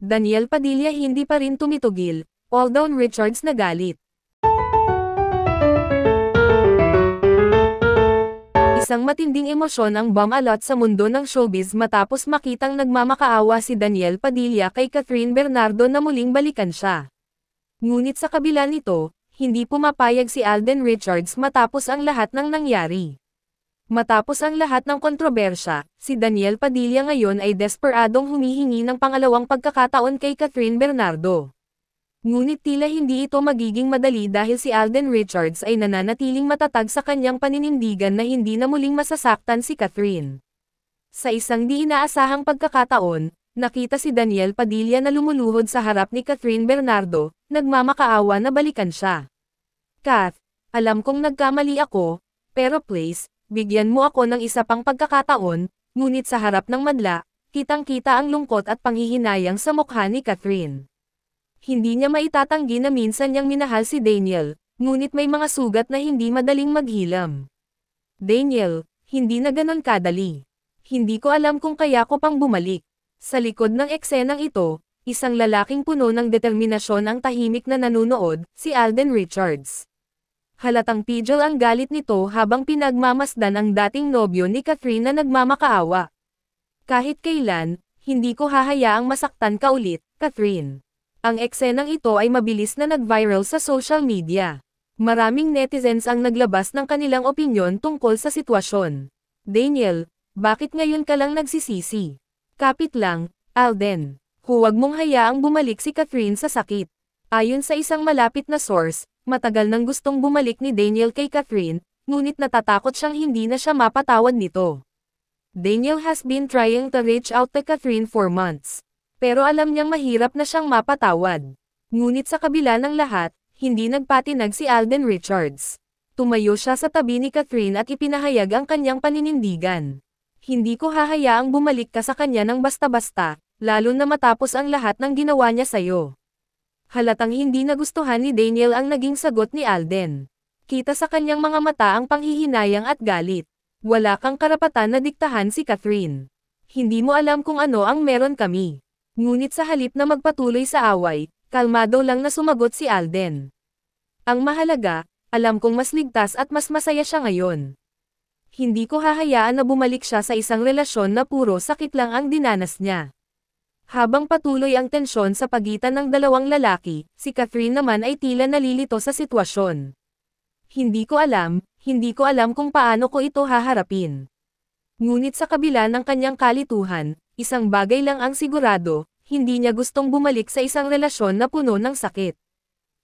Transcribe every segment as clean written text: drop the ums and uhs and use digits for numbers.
Daniel Padilla hindi pa rin tumitugil, Alden Richards nagalit. Isang matinding emosyon ang bumalot sa mundo ng showbiz matapos makitang nagmamakaawa si Daniel Padilla kay Catherine Bernardo na muling balikan siya. Ngunit sa kabila nito, hindi pumapayag si Alden Richards matapos ang lahat ng nangyari. Matapos ang lahat ng kontrobersya, si Daniel Padilla ngayon ay desperadong humihingi ng pangalawang pagkakataon kay Catherine Bernardo. Ngunit tila hindi ito magiging madali dahil si Alden Richards ay nananatiling matatag sa kanyang paninindigan na hindi na muling masasaktan si Catherine. Sa isang di inaasahang pagkakataon, nakita si Daniel Padilla na lumuluhod sa harap ni Catherine Bernardo, nagmamakaawa na balikan siya. "Kath, alam kong nagkamali ako, pero please, bigyan mo ako ng isa pang pagkakataon," ngunit sa harap ng madla, kitang-kita ang lungkot at panghihinayang sa mukha ni Catherine. Hindi niya maitatanggi na minsan niyang minahal si Daniel, ngunit may mga sugat na hindi madaling maghilam. "Daniel, hindi na ganon kadali. Hindi ko alam kung kaya ko pang bumalik." Sa likod ng eksenang ito, isang lalaking puno ng determinasyon ang tahimik na nanunood, si Alden Richards. Halatang pidgel ang galit nito habang pinagmamasdan ang dating nobyo ni Catherine na nagmamakaawa. "Kahit kailan, hindi ko hahayaang masaktan ka ulit, Catherine." Ang eksenang ito ay mabilis na nag-viral sa social media. Maraming netizens ang naglabas ng kanilang opinyon tungkol sa sitwasyon. "Daniel, bakit ngayon ka lang nagsisisi? Kapit lang, Alden. Huwag mong hayaang bumalik si Catherine sa sakit." Ayon sa isang malapit na source, matagal nang gustong bumalik ni Daniel kay Catherine, ngunit natatakot siyang hindi na siya mapatawad nito. Daniel has been trying to reach out to Catherine for months. Pero alam niyang mahirap na siyang mapatawad. Ngunit sa kabila ng lahat, hindi nagpatinag si Alden Richards. Tumayo siya sa tabi ni Catherine at ipinahayag ang kanyang paninindigan. "Hindi ko hahayaang bumalik ka sa kanya ng basta-basta, lalo na matapos ang lahat ng ginawa niya sa'yo." Halatang hindi nagustuhan ni Daniel ang naging sagot ni Alden. Kita sa kanyang mga mata ang panghihinayang at galit. "Wala kang karapatan na diktahan si Catherine. Hindi mo alam kung ano ang meron kami." Ngunit sa halip na magpatuloy sa away, kalmado lang na sumagot si Alden. "Ang mahalaga, alam kong mas ligtas at mas masaya siya ngayon. Hindi ko hahayaan na bumalik siya sa isang relasyon na puro sakit lang ang dinanas niya." Habang patuloy ang tensyon sa pagitan ng dalawang lalaki, si Catherine naman ay tila nalilito sa sitwasyon. Hindi ko alam kung paano ko ito haharapin." Ngunit sa kabila ng kanyang kalituhan, isang bagay lang ang sigurado, hindi niya gustong bumalik sa isang relasyon na puno ng sakit.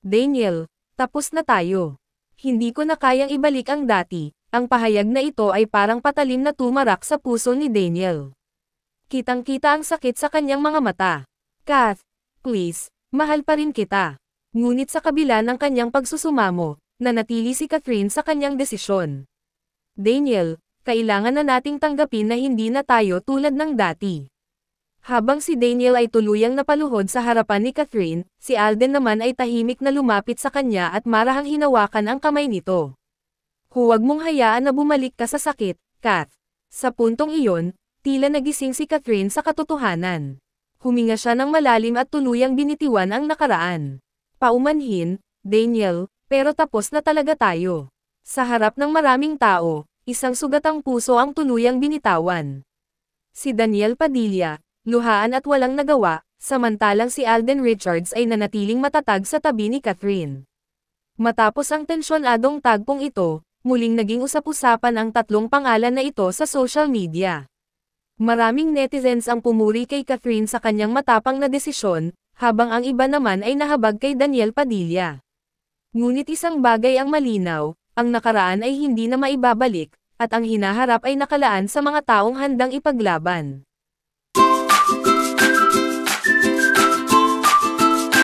"Daniel, tapos na tayo. Hindi ko na kayang ibalik ang dati." Ang pahayag na ito ay parang patalim na tumarak sa puso ni Daniel. Kitang-kita ang sakit sa kanyang mga mata. "Kath, please, mahal pa rin kita." Ngunit sa kabila ng kanyang pagsusumamo, nanatili si Catherine sa kanyang desisyon. "Daniel, kailangan na nating tanggapin na hindi na tayo tulad ng dati." Habang si Daniel ay tuluyang napaluhod sa harapan ni Catherine, si Alden naman ay tahimik na lumapit sa kanya at marahang hinawakan ang kamay nito. "Huwag mong hayaan na bumalik ka sa sakit, Kath." Sa puntong iyon, tila nagising si Catherine sa katotohanan. Huminga siya ng malalim at tuluyang binitiwan ang nakaraan. "Paumanhin, Daniel, pero tapos na talaga tayo." Sa harap ng maraming tao, isang sugatang puso ang tuluyang binitawan. Si Daniel Padilla, luhaan at walang nagawa, samantalang si Alden Richards ay nanatiling matatag sa tabi ni Catherine. Matapos ang tensyonadong tagpong ito, muling naging usap-usapan ang tatlong pangalan na ito sa social media. Maraming netizens ang pumuri kay Catherine sa kanyang matapang na desisyon, habang ang iba naman ay nahabag kay Daniel Padilla. Ngunit isang bagay ang malinaw, ang nakaraan ay hindi na maibabalik, at ang hinaharap ay nakalaan sa mga taong handang ipaglaban.